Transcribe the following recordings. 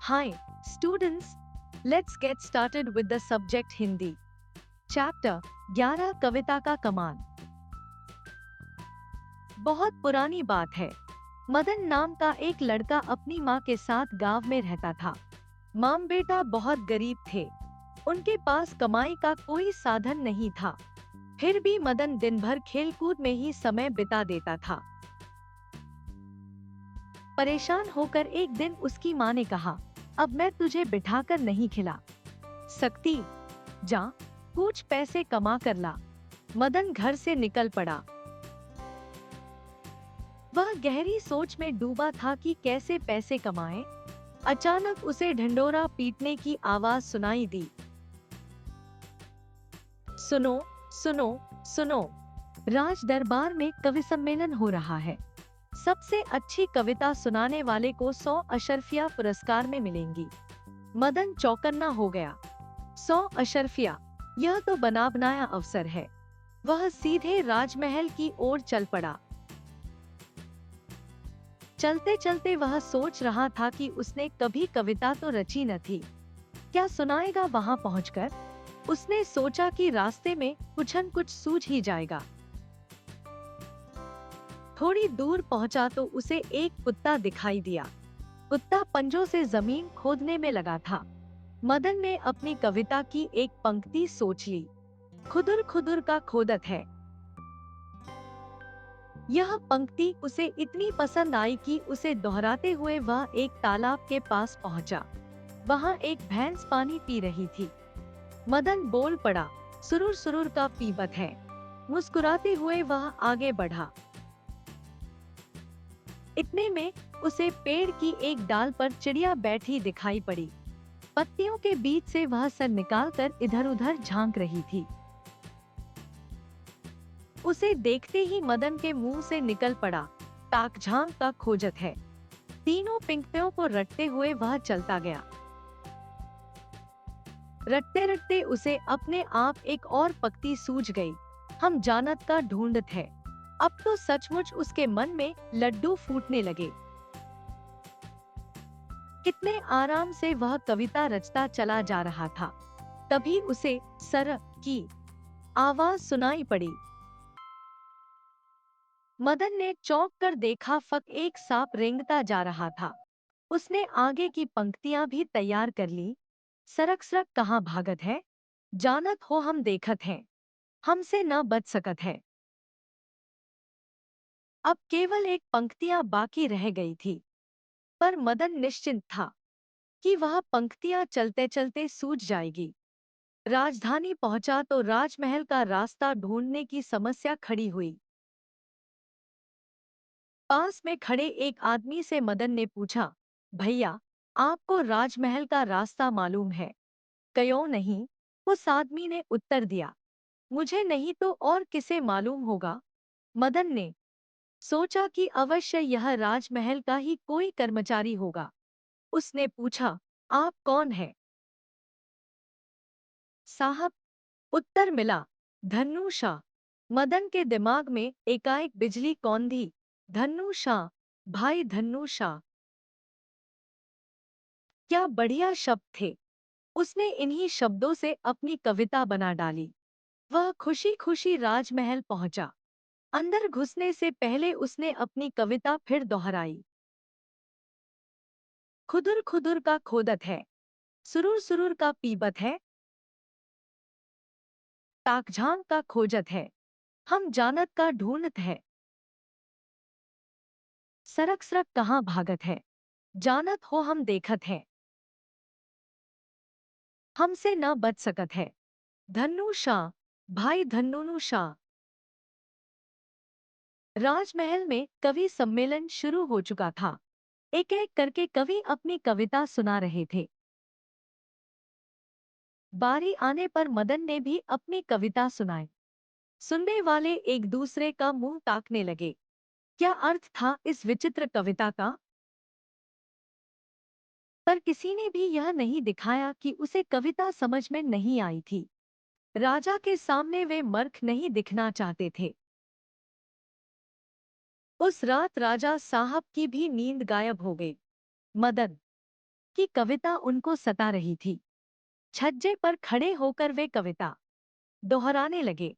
Hi, students. Let's get started with the subject Hindi. Chapter 11 कविता का कमान। बहुत पुरानी बात है। मदन नाम का एक लड़का अपनी माँ के साथ गांव में रहता था। माँ बेटा बहुत गरीब थे। उनके पास कमाई का कोई साधन नहीं था। फिर भी मदन दिन भर खेलकूद में ही समय बिता देता था। परेशान होकर एक दिन उसकी माँ ने कहा, अब मैं तुझे बिठाकर नहीं खिला सकती। जा, कुछ पैसे कमा कर ला। मदन घर से निकल पड़ा। वह गहरी सोच में डूबा था कि कैसे पैसे कमाए। अचानक उसे ढिंढोरा पीटने की आवाज सुनाई दी। सुनो, सुनो, सुनो, राज दरबार में कवि सम्मेलन हो रहा है। सबसे अच्छी कविता सुनाने वाले को 100 अशर्फिया पुरस्कार में मिलेंगी। मदन चौकन्ना हो गया। 100 अशर्फिया, यह तो बना बनाया अवसर है। वह सीधे राजमहल की ओर चल पड़ा। चलते चलते वह सोच रहा था कि उसने कभी कविता तो रची न थी। क्या सुनाएगा वहां पहुंचकर? उसने सोचा कि रास्ते में कुछ न कुछ सूझ ही जाएगा। थोड़ी दूर पहुंचा तो उसे एक कुत्ता दिखाई दिया। कुत्ता पंजों से जमीन खोदने में लगा था। मदन ने अपनी कविता की एक पंक्ति सोच ली। खुदुर खुदुर का खोदत है। यह पंक्ति उसे इतनी पसंद आई कि उसे दोहराते हुए वह एक तालाब के पास पहुंचा। वहां एक भैंस पानी पी रही थी। मदन बोल पड़ा, सुरुर सुरुर का पीबत है। मुस्कुराते हुए वह आगे बढ़ा। इतने में उसे पेड़ की एक डाल पर चिड़िया बैठी दिखाई पड़ी। पत्तियों के बीच से वह सर निकालकर इधर-उधर झांक रही थी। उसे देखते ही मदन के मुंह से निकल पड़ा, ताक झांक का खोजत है। तीनों पंक्तियों को रटते हुए वह चलता गया। रटते रटते उसे अपने आप एक और पंक्ति सूझ गई। हम जानत का ढूंढत है। अब तो सचमुच उसके मन में लड्डू फूटने लगे। कितने आराम से वह कविता रचता चला जा रहा था। तभी उसे सर की आवाज सुनाई पड़ी। मदन ने चौंक कर देखा, फक एक सांप रेंगता जा रहा था। उसने आगे की पंक्तियां भी तैयार कर ली। सरक सरक कहाँ भागत है, जानत हो हम देखत हैं, हमसे न बच सकत है। अब केवल एक पंक्तियां बाकी रह गई थी, पर मदन निश्चिंत था कि वह पंक्तियां चलते चलते सूझ जाएगी। राजधानी पहुंचा तो राजमहल का रास्ता ढूंढने की समस्या खड़ी हुई। पास में खड़े एक आदमी से मदन ने पूछा, भैया, आपको राजमहल का रास्ता मालूम है? क्यों नहीं? उस आदमी ने उत्तर दिया, मुझे नहीं तो और किसे मालूम होगा। मदन ने सोचा कि अवश्य यह राजमहल का ही कोई कर्मचारी होगा। उसने पूछा, आप कौन है? साहब, उत्तर मिला, धन्नू शाह। मदन के दिमाग में एकाएक बिजली कौंधी। धन्नू शाह, भाई धन्नू शाह, क्या बढ़िया शब्द थे। उसने इन्हीं शब्दों से अपनी कविता बना डाली। वह खुशी खुशी राजमहल पहुंचा। अंदर घुसने से पहले उसने अपनी कविता फिर दोहराई। खुदुर खुदुर का खोदत है, सुरुर सुरुर का पीबत है, ताकझांक का खोजत है, हम जानत का ढूंढत है। सरक सरक कहाँ भागत है, जानत हो हम देखत है, हमसे न बच सकत है। धन्नू शाह, भाई धन्नू शाह। राजमहल में कवि सम्मेलन शुरू हो चुका था। एक एक करके कवि अपनी कविता सुना रहे थे। बारी आने पर मदन ने भी अपनी कविता सुनाई। सुनने वाले एक दूसरे का मुंह ताकने लगे। क्या अर्थ था इस विचित्र कविता का? पर किसी ने भी यह नहीं दिखाया कि उसे कविता समझ में नहीं आई थी। राजा के सामने वे मूर्ख नहीं दिखना चाहते थे। उस रात राजा साहब की भी नींद गायब हो गई। मदन कि कविता उनको सता रही थी। छज्जे पर खड़े होकर वे कविता दोहराने लगे।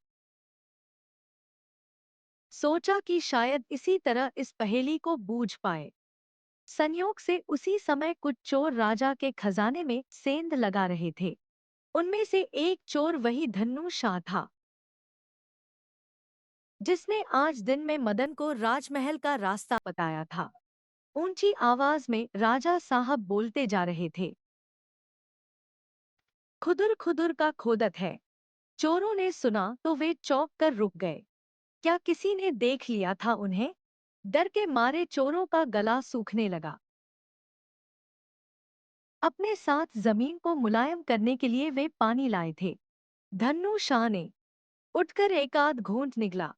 सोचा कि शायद इसी तरह इस पहेली को बूझ पाए। संयोग से उसी समय कुछ चोर राजा के खजाने में सेंध लगा रहे थे। उनमें से एक चोर वही धन्नू शाह था, जिसने आज दिन में मदन को राजमहल का रास्ता बताया था। ऊंची आवाज में राजा साहब बोलते जा रहे थे। खुदर खुदर का खोदत है। चोरों ने सुना तो वे चौंक कर रुक गए। क्या किसी ने देख लिया था उन्हें? डर के मारे चोरों का गला सूखने लगा। अपने साथ जमीन को मुलायम करने के लिए वे पानी लाए थे। धन्नू शाह ने उठकर एक आध घूंट निगला।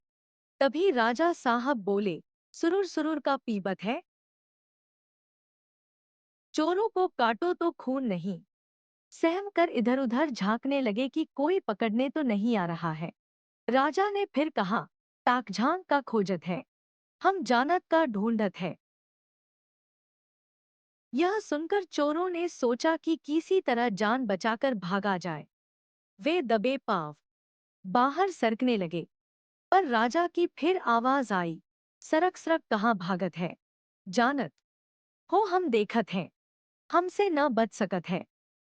तभी राजा साहब बोले, सुरुर सुरुर का पीपत है। चोरों को काटो तो खून नहीं। सहम कर इधर उधर झांकने लगे कि कोई पकड़ने तो नहीं आ रहा है। राजा ने फिर कहा, ताकझांक का खोजत है, हम जानत का ढूंढत है। यह सुनकर चोरों ने सोचा कि किसी तरह जान बचाकर भागा जाए। वे दबे पांव बाहर सरकने लगे, पर राजा की फिर आवाज आई, सरक सरक कहाँ भागत है। जानत हो हम देखत हैं, हमसे न बच सकत है।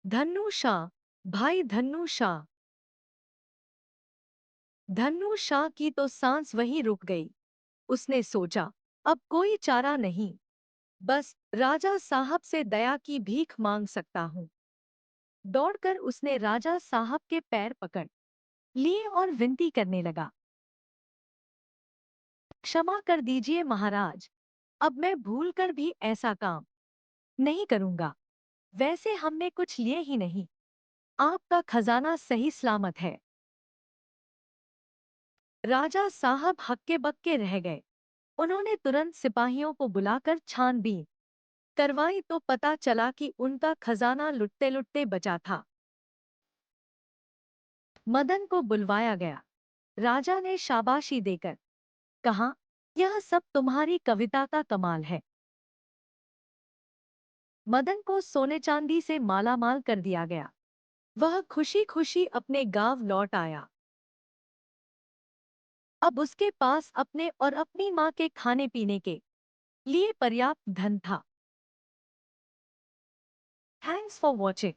धन्नू शाह, भाई धन्नू शाह। धन्नू शाह की तो सांस वहीं रुक गई। उसने सोचा, अब कोई चारा नहीं, बस राजा साहब से दया की भीख मांग सकता हूँ। दौड़कर उसने राजा साहब के पैर पकड़ लिए और विनती करने लगा, क्षमा कर दीजिए महाराज, अब मैं भूलकर भी ऐसा काम नहीं करूँगा। वैसे हमने कुछ लिए ही नहीं, आपका खजाना सही सलामत है। राजा साहब हक्के बक्के रह गए। उन्होंने तुरंत सिपाहियों को बुलाकर छानबीन करवाई तो पता चला कि उनका खजाना लुटते लुटते बचा था। मदन को बुलवाया गया। राजा ने शाबाशी देकर कहा, यह सब तुम्हारी कविता का कमाल है। मदन को सोने चांदी से मालामाल कर दिया गया। वह खुशी खुशी अपने गांव लौट आया। अब उसके पास अपने और अपनी माँ के खाने पीने के लिए पर्याप्त धन था। Thanks for watching.